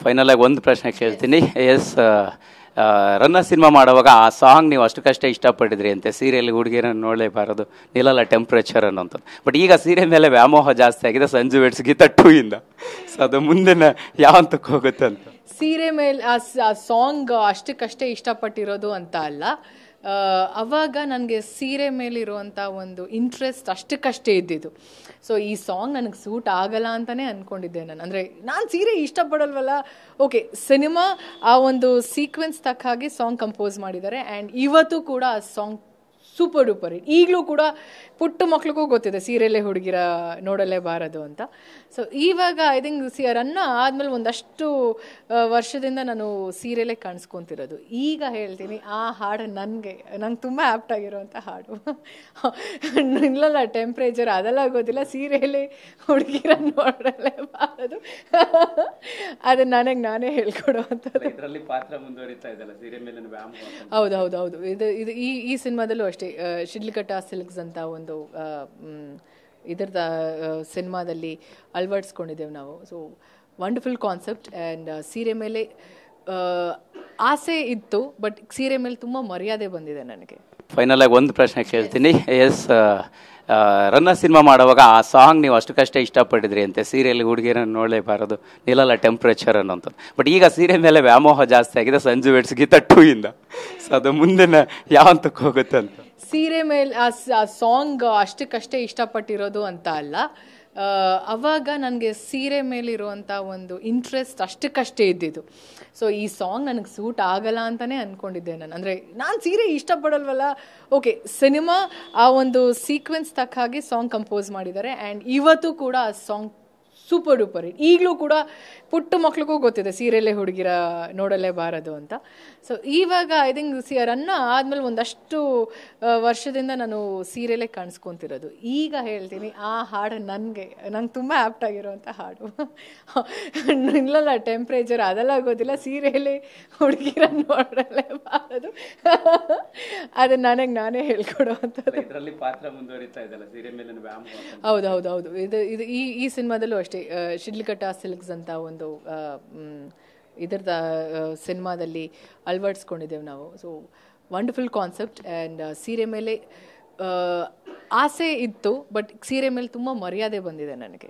Final ಆಗಿ ಒಂದು ಪ್ರಶ್ನೆ ಕೇಳ್ತೀನಿ. ಎಸ್, ರನ್ನ ಸಿನಿಮಾ ಮಾಡುವಾಗ ಆ ಸಾಂಗ್ ನೀವು ಅಷ್ಟಕ್ಕಷ್ಟೇ ಇಷ್ಟಪಟ್ಟಿದ್ರಿ ಅಂತೆ, ಸೀರಿಯಲ್ ಹುಡುಗಿರನ್ನು ನೋಡಲೇಬಾರದು, ನಿಲ್ಲಲ್ಲ ಟೆಂಪ್ರೇಚರ್ ಅನ್ನೋಂಥದ್ದು. ಬಟ್ ಈಗ ಸೀರಿಯಲ್ ಮೇಲೆ ವ್ಯಾಮೋಹ ಜಾಸ್ತಿ ಆಗಿದೆ ಸಂಜು ವೆಟ್ಸ್ ಗೀತಾ 2 ಇಂದ. ಸೊ ಅದು ಮುಂದಿನ ಯಾವಂತಕ್ಕೆ ಹೋಗುತ್ತೆ ಅಂತ. ಸೀರೆ ಮೇಲೆ ಆ ಸಾಂಗ್ ಅಷ್ಟಕ್ಕಷ್ಟೇ ಇಷ್ಟಪಟ್ಟಿರೋದು ಅಂತ ಅಲ್ಲ, ಅವಾಗ ನನಗೆ ಸೀರೆ ಮೇಲಿರುವಂಥ ಒಂದು ಇಂಟ್ರೆಸ್ಟ್ ಅಷ್ಟಕ್ಕಷ್ಟೇ ಇದ್ದಿದ್ದು. ಸೊ ಈ ಸಾಂಗ್ ನನಗೆ ಸೂಟ್ ಆಗಲ್ಲ ಅಂತಲೇ ಅಂದ್ಕೊಂಡಿದ್ದೆ ನಾನು. ಅಂದರೆ ನಾನು ಸೀರೆ ಇಷ್ಟಪಡಲ್ವಲ್ಲ, ಓಕೆ ಸಿನಿಮಾ ಆ ಒಂದು ಸೀಕ್ವೆನ್ಸ್ ತಕ್ಕ ಹಾಗೆ ಸಾಂಗ್ ಕಂಪೋಸ್ ಮಾಡಿದ್ದಾರೆ. ಆ್ಯಂಡ್ ಇವತ್ತು ಕೂಡ ಆ ಸಾಂಗ್ ಸೂಪರ್ ಡೂಪರ್ ಹಿಟ್. ಈಗಲೂ ಕೂಡ ಪುಟ್ಟ ಮಕ್ಳಿಗೂ ಗೊತ್ತಿದೆ ಸೀರೆಯಲ್ಲೇ ಹುಡುಗಿರ ನೋಡಲೇಬಾರದು ಅಂತ. ಸೊ ಇವಾಗ ಐ ಥಿಂಕ್ ರನ್ನ ಆದಮೇಲೆ ಒಂದಷ್ಟು ವರ್ಷದಿಂದ ನಾನು ಸೀರಿಯಲ್ಲೇ ಕಾಣಿಸ್ಕೊತಿರೋದು. ಈಗ ಹೇಳ್ತೀನಿ, ಆ ಹಾಡು ನಂಗೆ ತುಂಬ ಆ್ಯಪ್ಟ್ ಆಗಿರೋವಂಥ ಹಾಡು. ನಿಲ್ಲಲ್ಲ ಟೆಂಪ್ರೇಚರ್ ಅದೆಲ್ಲ ಗೊತ್ತಿಲ್ಲ, ಸೀರೆಯಲ್ಲೇ ಹುಡುಗಿರ ನೋಡಲೇಬಾರದು ಅದು ನನಗೆ ನಾನೇ ಹೇಳ್ಕೊಡುವಂಥದ್ದು. ಹೌದು. ಇದು ಈ ಸಿನಿಮಾದಲ್ಲೂ ಅಷ್ಟೇ, ಶಿಡ್ಲಘಟ್ಟ ಸಿಲ್ಕ್ಸ್ ಅಂತ ಒಂದು ಇದರದ ಸಿನಿಮಾದಲ್ಲಿ ಅಳವಡಿಸ್ಕೊಂಡಿದ್ದೇವೆ ನಾವು. So wonderful concept. ಆ್ಯಂಡ್ ಸೀರೆ ಮೇಲೆ ಆಸೆ ಇತ್ತು, ಬಟ್ ಸೀರೆ ಮೇಲೆ ತುಂಬ ಮರ್ಯಾದೆ ಬಂದಿದೆ ನನಗೆ. ಫೈನಲ್ ಆಗಿ ಒಂದು ಪ್ರಶ್ನೆ ಕೇಳ್ತೀನಿ. ಎಸ್, ರನ್ನ ಸಿನಿಮಾ ಮಾಡುವಾಗ ಆ ಸಾಂಗ್ ನೀವು ಅಷ್ಟಕ್ಕಷ್ಟೇ ಇಷ್ಟಪಟ್ಟಿದ್ರಿ ಅಂತೆ, ಸೀರಿಯಲ್ ಹುಡುಗಿರನ್ನು ನೋಡಲೇಬಾರದು, ನಿಲ್ಲಲ್ಲ ಟೆಂಪ್ರೇಚರ್ ಅನ್ನೋಂಥದ್ದು. ಬಟ್ ಈಗ ಸೀರಿಯಲ್ ಮೇಲೆ ವ್ಯಾಮೋಹ ಜಾಸ್ತಿ ಆಗಿದೆ ಸಂಜು ವೆಟ್ಸ್ ಗೀತಾ 2 ಇಂದ. ಸೊ ಅದು ಮುಂದಿನ ಯಾವಂತಕ್ಕೆ ಹೋಗುತ್ತೆ ಅಂತ. ಸೀರೆ ಮೇಲೆ ಆ ಸಾಂಗ್ ಅಷ್ಟಕ್ಕಷ್ಟೇ ಇಷ್ಟಪಟ್ಟಿರೋದು ಅಂತ ಅಲ್ಲ, ಅವಾಗ ನನಗೆ ಸೀರೆ ಮೇಲಿರುವಂಥ ಒಂದು ಇಂಟ್ರೆಸ್ಟ್ ಅಷ್ಟಕ್ಕಷ್ಟೇ ಇದ್ದಿದ್ದು. ಸೊ ಈ ಸಾಂಗ್ ನನಗೆ ಸೂಟ್ ಆಗಲ್ಲ ಅಂತಲೇ ಅಂದ್ಕೊಂಡಿದ್ದೆ ನಾನು. ಅಂದರೆ ನಾನು ಸೀರೆ ಇಷ್ಟಪಡಲ್ವಲ್ಲ, ಓಕೆ ಸಿನಿಮಾ ಆ ಒಂದು ಸೀಕ್ವೆನ್ಸ್ ತಕ್ಕ ಹಾಗೆ ಸಾಂಗ್ ಕಂಪೋಸ್ ಮಾಡಿದ್ದಾರೆ. ಆ್ಯಂಡ್ ಇವತ್ತು ಕೂಡ ಆ ಸಾಂಗ್ ಸೂಪರ್ ಡೂಪರ್ ಹಿಟ್. ಈಗಲೂ ಕೂಡ ಪುಟ್ಟ ಮಕ್ಳಿಗೂ ಗೊತ್ತಿದೆ ಸೀರಿಯಲ್ಲೇ ಹುಡುಗಿರ ನೋಡಲೇಬಾರದು ಅಂತ. ಸೊ ಇವಾಗ ಐ ಥಿಂಕ್ ರನ್ನ ಆದಮೇಲೆ ಒಂದಷ್ಟು ವರ್ಷದಿಂದ ನಾನು ಸೀರಿಯಲ್ಲೇ ಕಾಣಿಸ್ಕೊತಿರೋದು. ಈಗ ಹೇಳ್ತೀನಿ, ಆ ಹಾಡು ನಂಗೆ ತುಂಬ ಆ್ಯಪ್ಟ್ ಆಗಿರೋವಂಥ ಹಾಡು. ನಿಲ್ಲಲ್ಲ ಟೆಂಪ್ರೇಚರ್ ಅದೆಲ್ಲ ಗೊತ್ತಿಲ್ಲ, ಸೀರಿಯಲ್ಲೇ ಹುಡುಗಿರ ನೋಡಲೇಬಾರದು ಅದು ನನಗೆ ನಾನೇ ಹೇಳ್ಕೊಡುವಂಥದ್ದು. ಹೌದು. ಇದು ಈ ಸಿನಿಮಾದಲ್ಲೂ ಅಷ್ಟೇ, ಶಿಡ್ಲಘಟ್ಟ ಸಿಲ್ಕ್ಸ್ ಅಂತ ಒಂದು ಇದರದ ಸಿನಿಮಾದಲ್ಲಿ ಅಳವಡಿಸ್ಕೊಂಡಿದ್ದೇವೆ ನಾವು. So wonderful concept. ಆ್ಯಂಡ್ ಸೀರೆ ಮೇಲೆ ಆಸೆ ಇತ್ತು, ಬಟ್ ಸೀರೆ ಮೇಲೆ ತುಂಬ ಮರ್ಯಾದೆ ಬಂದಿದೆ ನನಗೆ.